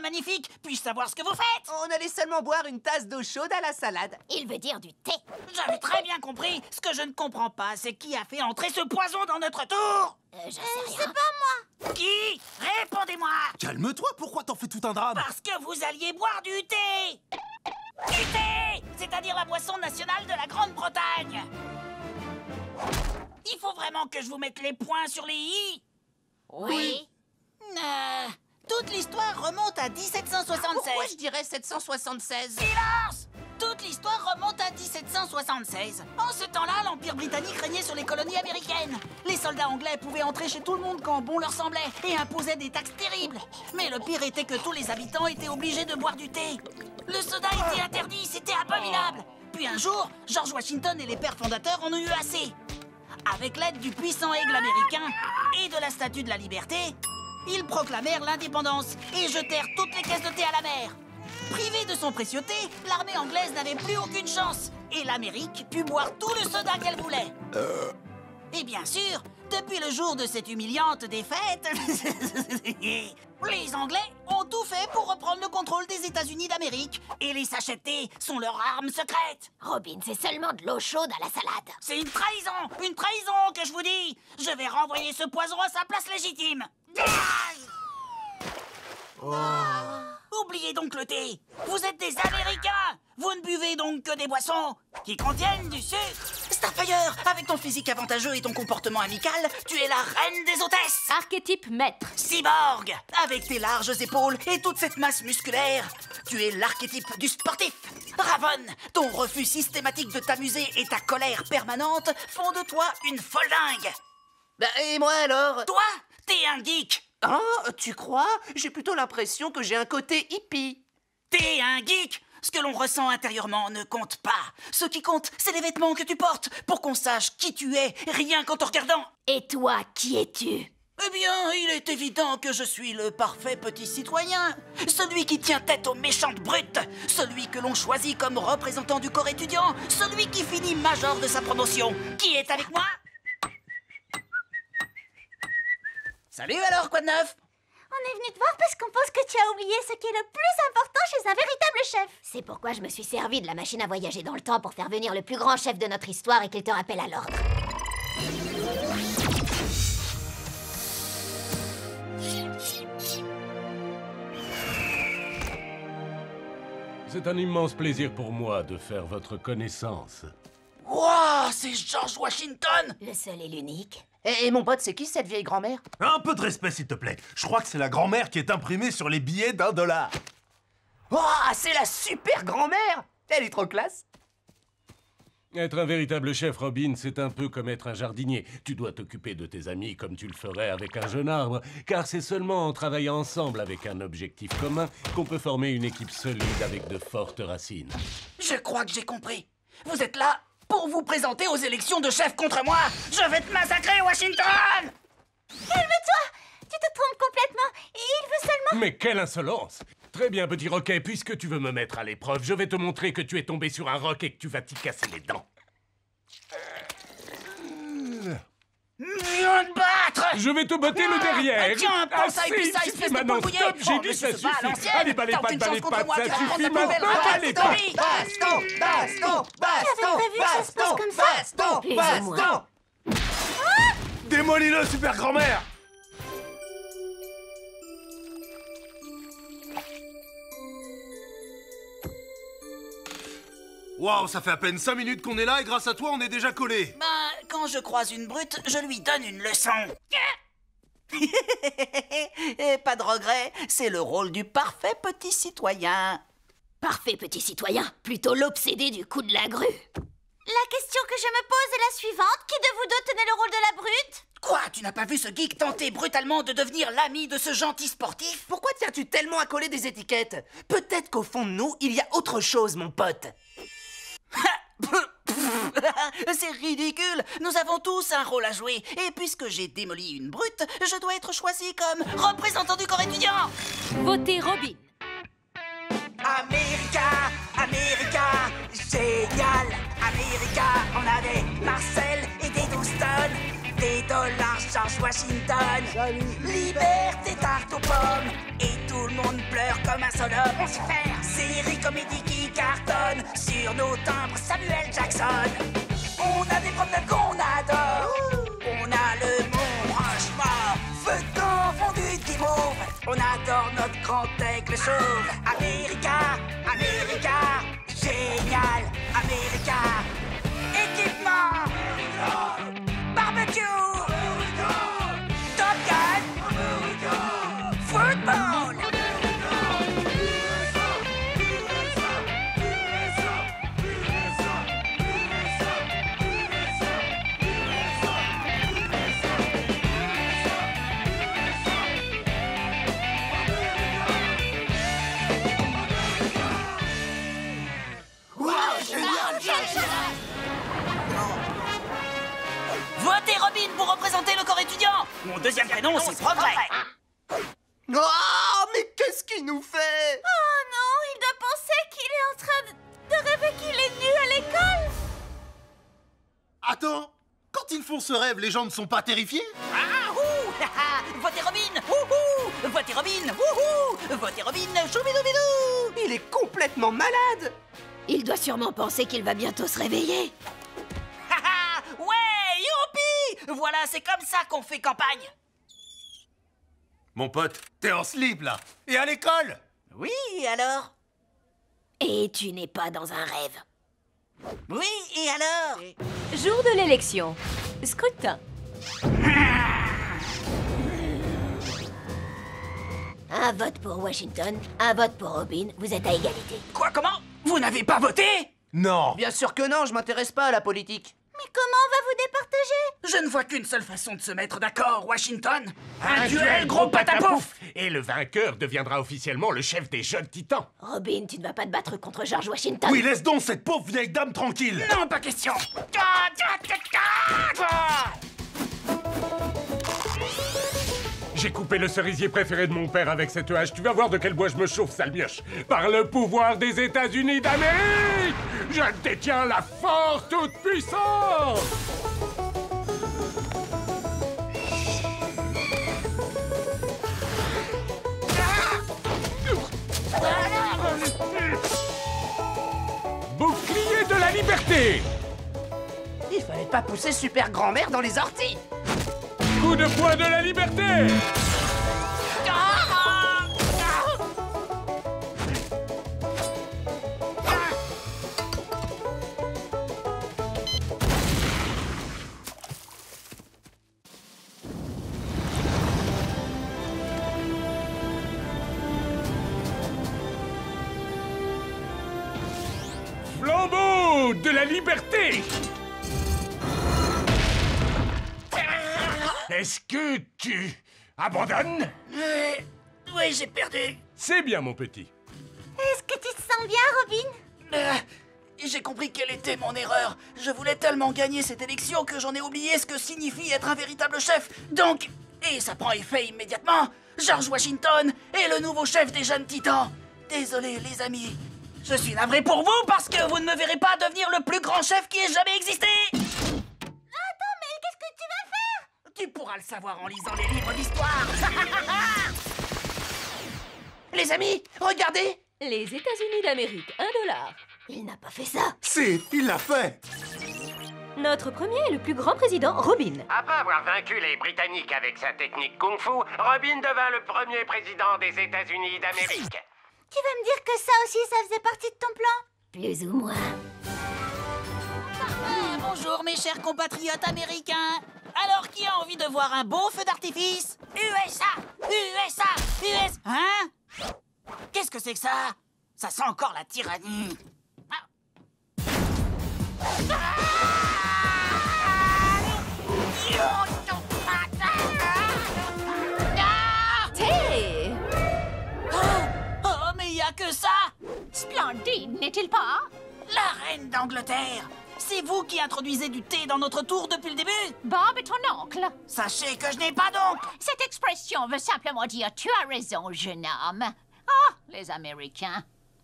magnifique. Puis-je savoir ce que vous faites? On allait seulement boire une tasse d'eau chaude à la salade. Il veut dire du thé. J'avais très bien compris. Ce que je ne comprends pas, c'est qui a fait entrer ce poison dans notre tour? Je sais rien. C'est pas moi. Qui? Répondez-moi! Calme-toi, pourquoi t'en fais tout un drame? Parce que vous alliez boire du thé! Du thé! C'est-à-dire la boisson nationale de la Grande-Bretagne! Il faut vraiment que je vous mette les points sur les i? Oui. Toute l'histoire remonte à 1776. Pourquoi je dirais 776? Silence! Toute l'histoire remonte à 1776. En ce temps-là, l'Empire britannique régnait sur les colonies américaines. Les soldats anglais pouvaient entrer chez tout le monde quand bon leur semblait et imposaient des taxes terribles. Mais le pire était que tous les habitants étaient obligés de boire du thé. Le soda était interdit, c'était abominable. Puis un jour, George Washington et les pères fondateurs en ont eu assez. Avec l'aide du puissant aigle américain et de la Statue de la Liberté, ils proclamèrent l'indépendance et jetèrent toutes les caisses de thé à la mer. Privée de son précieux thé, l'armée anglaise n'avait plus aucune chance et l'Amérique put boire tout le soda qu'elle voulait. Et bien sûr, depuis le jour de cette humiliante défaite, les Anglais ont tout fait pour reprendre le contrôle des États-Unis d'Amérique. Et les sachets de thé sont leur arme secrète. Robin, c'est seulement de l'eau chaude à la salade. C'est une trahison que je vous dis. Je vais renvoyer ce poison à sa place légitime. Oubliez donc le thé. Vous êtes des Américains. Vous ne buvez donc que des boissons qui contiennent du sucre. Starfire, avec ton physique avantageux et ton comportement amical, tu es la reine des hôtesses. Archétype maître. Cyborg, avec tes larges épaules et toute cette masse musculaire, tu es l'archétype du sportif. Ravonne, ton refus systématique de t'amuser et ta colère permanente font de toi une folle dingue. Bah, et moi alors? Toi, t'es un geek. Ah, tu crois? J'ai plutôt l'impression que j'ai un côté hippie. T'es un geek. Ce que l'on ressent intérieurement ne compte pas. Ce qui compte, c'est les vêtements que tu portes, pour qu'on sache qui tu es, rien qu'en te regardant. Et toi, qui es-tu? Eh bien, il est évident que je suis le parfait petit citoyen. Celui qui tient tête aux méchantes brutes. Celui que l'on choisit comme représentant du corps étudiant. Celui qui finit major de sa promotion. Qui est avec moi? Salut alors, quoi de neuf? On est venu te voir parce qu'on pense que tu as oublié ce qui est le plus important chez un véritable chef. C'est pourquoi je me suis servi de la machine à voyager dans le temps pour faire venir le plus grand chef de notre histoire et qu'il te rappelle à l'ordre. C'est un immense plaisir pour moi de faire votre connaissance. Wouah, c'est George Washington! Le seul et l'unique. Et mon pote, c'est qui cette vieille grand-mère? Un peu de respect, s'il te plaît. Je crois que c'est la grand-mère qui est imprimée sur les billets d'$1. Ouah, c'est la super grand-mère! Elle est trop classe! Être un véritable chef, Robin, c'est un peu comme être un jardinier. Tu dois t'occuper de tes amis comme tu le ferais avec un jeune arbre, car c'est seulement en travaillant ensemble avec un objectif commun qu'on peut former une équipe solide avec de fortes racines. Je crois que j'ai compris. Vous êtes là pour vous présenter aux élections de chef contre moi. Je vais te massacrer, Washington! Calme-toi! Tu te trompes complètement. Il veut seulement... Mais quelle insolence! Très bien, petit Roquet, puisque tu veux me mettre à l'épreuve, je vais te montrer que tu es tombé sur un roc et que tu vas t'y casser les dents. Viens te battre! Je vais te botter le derrière! Tiens, prends ça et puis ça, espèce de maintenant, poule stop, mouillée. j'ai Oh, dit mais ça tu te bats à suffit! l'ancienne. Allez, balai Tente pattes, une balai chance contre pattes, moi, ça tu vas prendre suffit ta nouvelle maintenant, retraite, balai Story. pattes! J'avais prévu que ça se passe comme ça. Plus ou moins. Démolis-le, super grand-mère! Waouh, ça fait à peine 5 minutes qu'on est là et grâce à toi, on est déjà collés. Ben, quand je croise une brute, je lui donne une leçon. Et pas de regret, c'est le rôle du parfait petit citoyen. Parfait petit citoyen, plutôt l'obsédé du coup de la grue. La question que je me pose est la suivante. Qui de vous deux tenait le rôle de la brute? Quoi, tu n'as pas vu ce geek tenter brutalement de devenir l'ami de ce gentil sportif? Pourquoi tiens-tu tellement à coller des étiquettes? Peut-être qu'au fond de nous, il y a autre chose, mon pote. C'est ridicule. Nous avons tous un rôle à jouer. Et puisque j'ai démoli une brute, je dois être choisi comme représentant du corps étudiant. Votez Robin. America, America, génial. America, on avait Marcel et des Houston, des dollars George Washington. Salut. Liberté, tarte aux pommes et Tout le monde pleure comme un seul homme. On sait faire. Série comédie qui cartonne. Sur nos timbres, Samuel Jackson. On a des promenades qu'on adore. On a le mont Rushmore. Feu de camp fondu de guimauve. On adore notre grand aigle chauve. America, America, génial, America. Équipement, barbecue, Top Gun, football. Votez Robin pour représenter le corps étudiant. Mon deuxième prénom, c'est Progrès. Oh, mais qu'est-ce qu'il nous fait? Oh non, il doit penser qu'il est en train de rêver qu'il est nu à l'école. Attends, quand ils font ce rêve, les gens ne sont pas terrifiés? Ah, ouh, votez Robin, wouhou. Votez Robin, wouhou. Votez Robin, choubidoubidou. Il est complètement malade. Il doit sûrement penser qu'il va bientôt se réveiller. Ouais, youpi. Voilà, c'est comme ça qu'on fait campagne. Mon pote, t'es en slip là. Et à l'école? Oui, alors? Et tu n'es pas dans un rêve. Oui, et alors? Jour de l'élection. Scrutin. Un vote pour Washington, un vote pour Robin, vous êtes à égalité. Quoi, comment? Vous n'avez pas voté? Non. Bien sûr que non, je m'intéresse pas à la politique. Mais comment on va vous départager? Je ne vois qu'une seule façon de se mettre d'accord, Washington. Un duel gros patapouf! Et le vainqueur deviendra officiellement le chef des jeunes titans. Robin, tu ne vas pas te battre contre George Washington. Oui, laisse donc cette pauvre vieille dame tranquille. Non, pas question. J'ai coupé le cerisier préféré de mon père avec cette hache. Tu vas voir de quel bois je me chauffe, sale mioche. Par le pouvoir des États-Unis d'Amérique, je détiens la force toute puissante. Bouclier de la liberté. Il fallait pas pousser super grand-mère dans les orties. Coup de poing de la liberté. Flambeau de la liberté. Est-ce que tu abandonnes? Oui, j'ai perdu. C'est bien, mon petit. Est-ce que tu te sens bien, Robin? J'ai compris quelle était mon erreur. Je voulais tellement gagner cette élection que j'en ai oublié ce que signifie être un véritable chef. Donc, et ça prend effet immédiatement, George Washington est le nouveau chef des jeunes titans. Désolé, les amis. Je suis navré pour vous parce que vous ne me verrez pas devenir le plus grand chef qui ait jamais existé. Attends, mais qu'est-ce que tu vas faire? Tu pourras le savoir en lisant les livres d'histoire. Les amis, regardez. Les États-Unis d'Amérique, $1. Il n'a pas fait ça. Si, il l'a fait. Notre premier et le plus grand président, Robin. Après avoir vaincu les Britanniques avec sa technique kung-fu, Robin devint le premier président des États-Unis d'Amérique. Tu vas me dire que ça aussi, ça faisait partie de ton plan? Plus ou moins. Bonjour mes chers compatriotes américains. Alors qui a envie de voir un beau feu d'artifice? USA! USA! US! Hein? Qu'est-ce que c'est que ça? Ça sent encore la tyrannie. Thé! Oh, mais y a que ça! Splendide, n'est-il pas? La reine d'Angleterre! C'est vous qui introduisez du thé dans notre tour depuis le début? Bob est ton oncle. Sachez que je n'ai pas d'oncle! Cette expression veut simplement dire « tu as raison, jeune homme ». Ah, les Américains.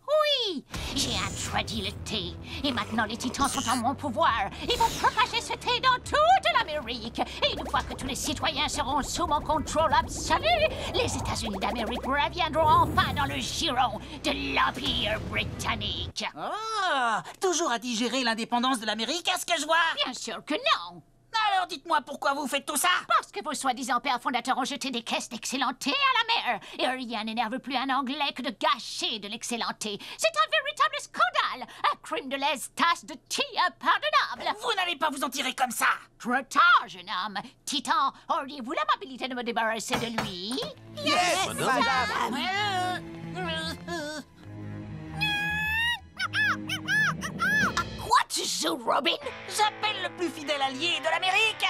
Oui, j'ai introduit le thé. Et maintenant, les titans sont en mon pouvoir. Ils vont propager ce thé dans toute l'Amérique. Et une fois que tous les citoyens seront sous mon contrôle absolu, les États-Unis d'Amérique reviendront enfin dans le giron de l'Empire britannique. Oh, toujours à digérer l'indépendance de l'Amérique, est-ce que je vois? Bien sûr que non. Alors dites-moi pourquoi vous faites tout ça? Parce que vos soi-disant pères fondateurs ont jeté des caisses d'excellent thé à la mer. Et rien n'énerve plus un Anglais que de gâcher de l'excellent thé. C'est un véritable scandale. Un crime de lèse-tasse de thé impardonnable. Vous n'allez pas vous en tirer comme ça. Trop tard, jeune homme. Titan, auriez-vous l'amabilité de me débarrasser de lui? Yes, madame. À quoi tu joues, Robin? J'appelle le plus fidèle allié de l'Amérique.